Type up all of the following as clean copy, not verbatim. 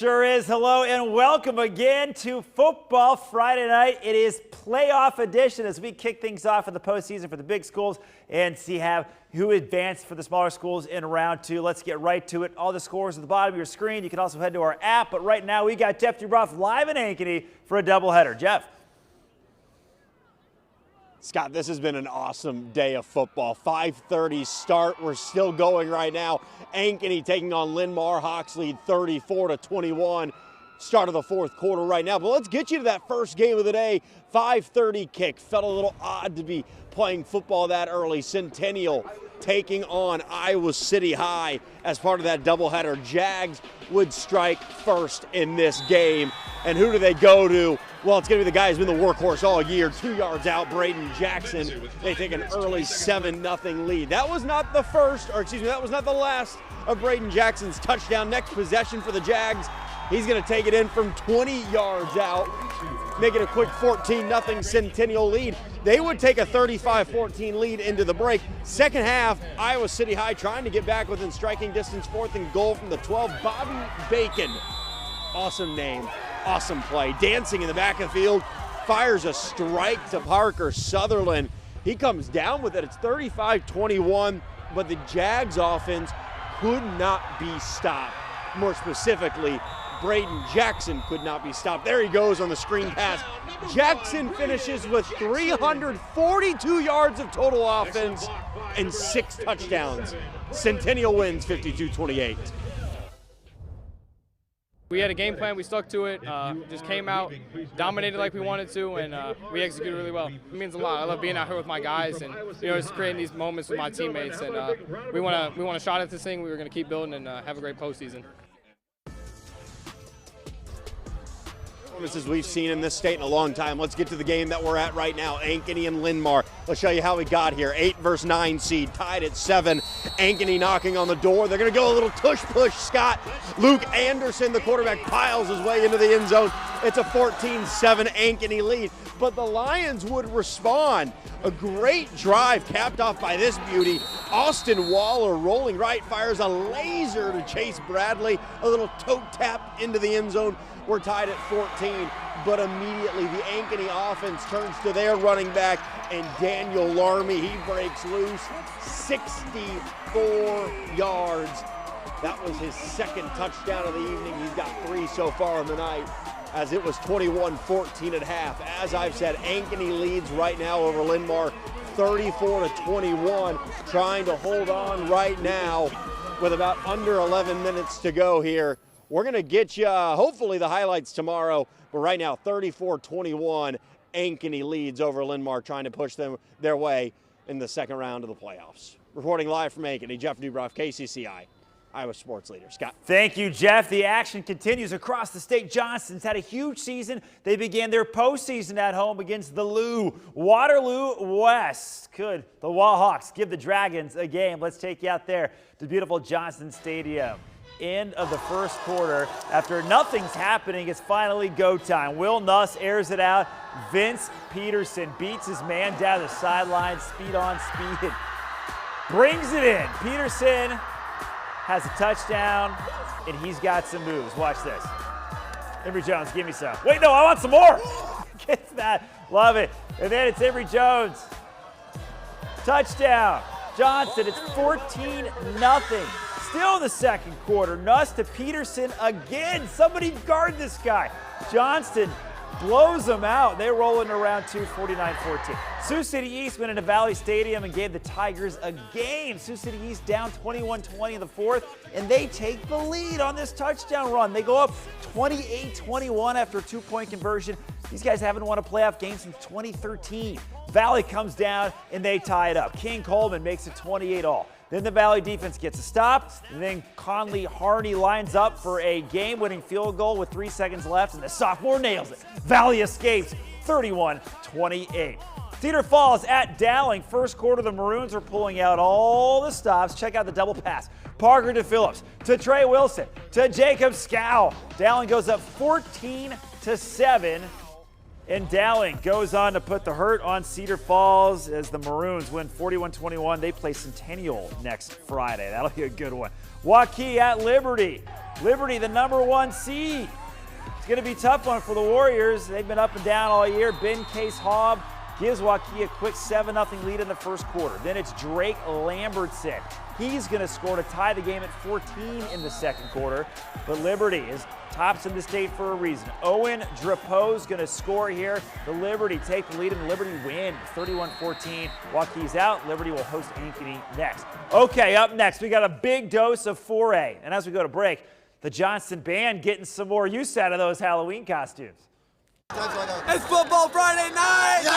sure is. Hello and welcome again to Football Friday Night. It is playoff edition as we kick things off in the postseason for the big schools and see who advanced for the smaller schools in round two. Let's get right to it. All the scores at the bottom of your screen. You can also head to our app, but right now we got Jeff Dubroff live in Ankeny for a doubleheader. Jeff. Scott, this has been an awesome day of football. 5:30 start. We're still going right now. Ankeny taking on Linn-Mar. Hawks lead 34-21. Start of the fourth quarter right now. But let's get you to that first game of the day. 5:30 kick. Felt a little odd to be playing football that early. Centennial taking on Iowa City High as part of that doubleheader. Jags would strike first in this game. And who do they go to? Well, it's going to be the guy who's been the workhorse all year. 2 yards out, Braden Jackson. They take an early 7-0 lead. That was not the first, or excuse me, that was not the last of Braden Jackson's touchdown. Next possession for the Jags. He's going to take it in from 20 yards out, make it a quick 14-0 Centennial lead. They would take a 35-14 lead into the break. Second half, Iowa City High trying to get back within striking distance, 4th and goal from the 12. Bobby Bacon, awesome name, awesome play. Dancing in the back of the field, fires a strike to Parker Sutherland. He comes down with it. It's 35-21, but the Jags offense could not be stopped. More specifically, Braden Jackson could not be stopped. There he goes on the screen pass. Jackson finishes with 342 yards of total offense and 6 touchdowns. Centennial wins 52-28. We had a game plan, we stuck to it, just came out, dominated like we wanted to, and we executed really well. It means a lot. I love being out here with my guys and just creating these moments with my teammates. And we want a shot at this thing. We were going to keep building and have a great postseason. Performances we've seen in this state in a long time. Let's get to the game that we're at right now, Ankeny and Linn-Mar. Let's show you how we got here. 8 versus 9 seed, tied at 7. Ankeny knocking on the door. They're going to go a little tush-push, Scott. Luke Anderson, the quarterback, piles his way into the end zone. It's a 14-7 Ankeny lead. But the Lions would respond. A great drive capped off by this beauty. Austin Waller rolling right, fires a laser to Chase Bradley. A little toe tap into the end zone. We're tied at 14, but immediately the Ankeny offense turns to their running back, and Daniel Larmy, he breaks loose, 64 yards. That was his second touchdown of the evening. He's got 3 so far in the night, as it was 21-14 at half. As I've said, Ankeny leads right now over Linn-Mar, 34-21, trying to hold on right now with about under 11 minutes to go here. We're going to get you, hopefully, the highlights tomorrow. But right now, 34-21, Ankeny leads over Linn-Mar, trying to push them their way in the second round of the playoffs. Reporting live from Ankeny, Jeff Dubroff, KCCI, Iowa Sports Leader. Scott. Thank you, Jeff. The action continues across the state. Johnston's had a huge season. They began their postseason at home against the Waterloo West. Could the Wallhawks give the Dragons a game? Let's take you out there to beautiful Johnston Stadium. End of the first quarter. After nothing's happening, it's finally go time. Will Nuss airs it out. Vince Peterson beats his man down the sideline, speed on speed. Brings it in. Peterson has a touchdown, and he's got some moves. Watch this. Emory Jones, give me some. Wait, no, I want some more. Gets that. Love it. And then it's Emory Jones. Touchdown. Johnston, it's 14-0. Still in the second quarter, Nuss to Peterson again. Somebody guard this guy. Johnston blows them out. They're rolling around 49-14. Sioux City East went into Valley Stadium and gave the Tigers a game. Sioux City East down 21-20 in the fourth, and they take the lead on this touchdown run. They go up 28-21 after a 2-point conversion. These guys haven't won a playoff game since 2013. Valley comes down, and they tie it up. King Coleman makes it 28-all. Then the Valley defense gets a stop, and then Conley Harney lines up for a game-winning field goal with 3 seconds left, and the sophomore nails it. Valley escapes 31-28. Cedar Falls at Dowling. First quarter, the Maroons are pulling out all the stops. Check out the double pass. Parker to Phillips, to Trey Wilson, to Jacob Scow. Dowling goes up 14-7. And Dowling goes on to put the hurt on Cedar Falls as the Maroons win 41-21. They play Centennial next Friday. That'll be a good one. Waukee at Liberty. Liberty, the #1 seed. It's going to be a tough one for the Warriors. They've been up and down all year. Ben Case-Haub gives Waukee a quick 7-0 lead in the first quarter. Then it's Drake Lambertson. He's going to score to tie the game at 14 in the second quarter. But Liberty is tops in the state for a reason. Owen Drapeau's going to score here. The Liberty take the lead and the Liberty win 31-14. Waukee's out. Liberty will host Ankeny next. Okay, up next, we got a big dose of 4A. And as we go to break, the Johnston Band getting some more use out of those Halloween costumes. It's Football Friday night!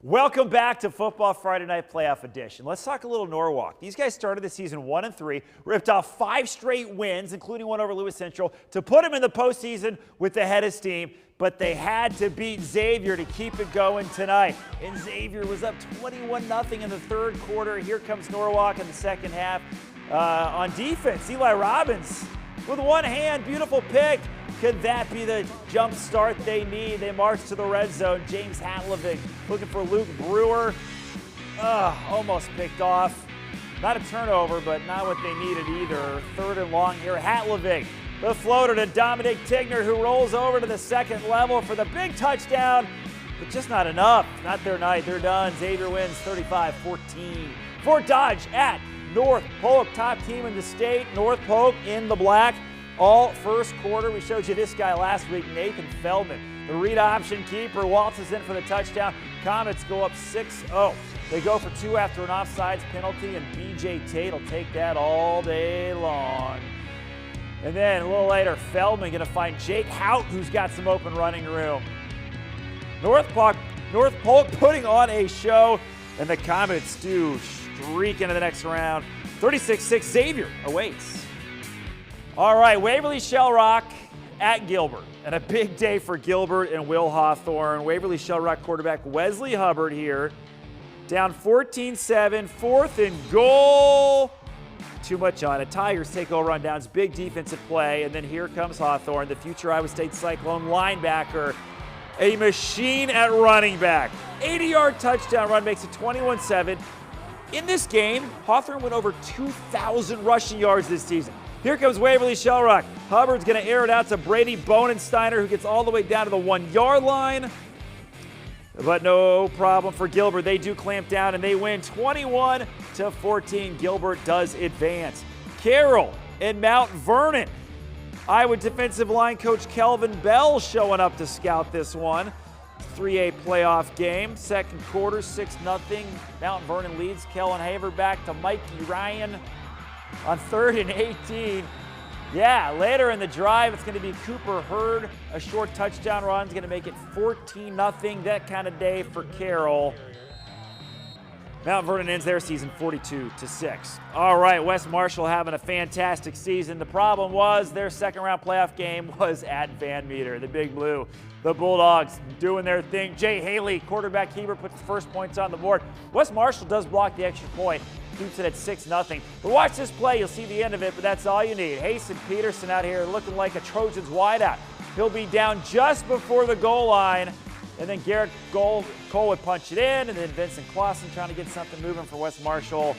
Welcome back to Football Friday Night Playoff Edition. Let's talk a little Norwalk. These guys started the season 1-3, ripped off 5 straight wins, including one over Lewis Central, to put them in the postseason with the head of steam. But they had to beat Xavier to keep it going tonight. And Xavier was up 21-0 in the third quarter. Here comes Norwalk in the second half. On defense, Eli Robbins with one hand, beautiful pick. Could that be the jump start they need? They march to the red zone. James Hatlovic looking for Luke Brewer. Almost picked off. Not a turnover, but not what they needed either. Third and long here. Hatlovic, the floater to Dominic Tigner, who rolls over to the second level for the big touchdown, but just not enough. Not their night. They're done. Xavier wins 35-14. Fort Dodge at North Polk, top team in the state. North Polk in the black. All first quarter. We showed you this guy last week, Nathan Feldman. The read option keeper waltzes in for the touchdown. Comets go up 6-0. They go for 2 after an offsides penalty, and B.J. Tate will take that all day long. And then a little later, Feldman going to find Jake Hout, who's got some open running room. North Polk putting on a show, and the Comets do streak into the next round. 36-6 Xavier awaits. All right, Waverly Shell Rock at Gilbert. And a big day for Gilbert and Will Hawthorne. Waverly Shell Rock quarterback Wesley Hubbard here. Down 14-7, 4th and goal. too much on it. Tigers take over on downs, big defensive play, and then here comes Hawthorne, the future Iowa State Cyclone linebacker, a machine at running back. 80-yard touchdown run makes it 21-7. In this game, Hawthorne went over 2,000 rushing yards this season. Here comes Waverly Shellrock. Hubbard's going to air it out to Brady Bonensteiner, who gets all the way down to the 1-yard line. But no problem for Gilbert. They do clamp down and they win 21-14. Gilbert does advance. Carroll and Mount Vernon. Iowa defensive line coach Kelvin Bell showing up to scout this one. 3A playoff game. Second quarter, 6-0. Mount Vernon leads. Kellen Haver back to Mikey Ryan on 3rd and 18. Yeah, later in the drive, it's going to be Cooper Hurd. A short touchdown run is going to make it 14-0. That kind of day for Carroll. Mount Vernon ends their season 42-6. All right, West Marshall having a fantastic season. The problem was their second-round playoff game was at Van Meter, the Big Blue. The Bulldogs doing their thing. Jay Haley, quarterback keeper, puts the first points on the board. West Marshall does block the extra point, keeps it at 6-0. But watch this play, you'll see the end of it, but that's all you need. Hasten Peterson out here looking like a Trojans wideout. He'll be down just before the goal line. And then Garrett Cole would punch it in, and then Vincent Clausen trying to get something moving for West Marshall.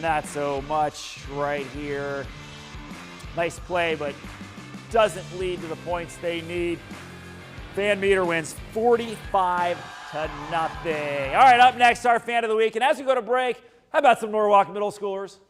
Not so much right here. Nice play, but doesn't lead to the points they need. Van Meter wins 45-0. All right, up next, our fan of the week. And as we go to break, how about some Norwalk middle schoolers?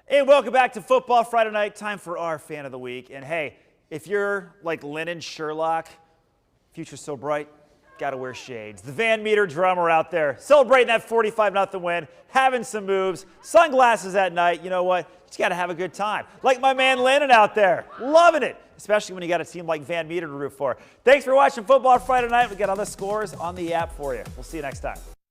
Hey, welcome back to Football Friday Night. Time for our fan of the week. And hey, if you're like Lennon Sherlock, future's so bright, got to wear shades. The Van Meter drummer out there celebrating that 45-0 win, having some moves, sunglasses at night. You know what? You just got to have a good time. Like my man Landon out there, loving it, especially when you got a team like Van Meter to root for. Thanks for watching Football Friday Night. We got other scores on the app for you. We'll see you next time.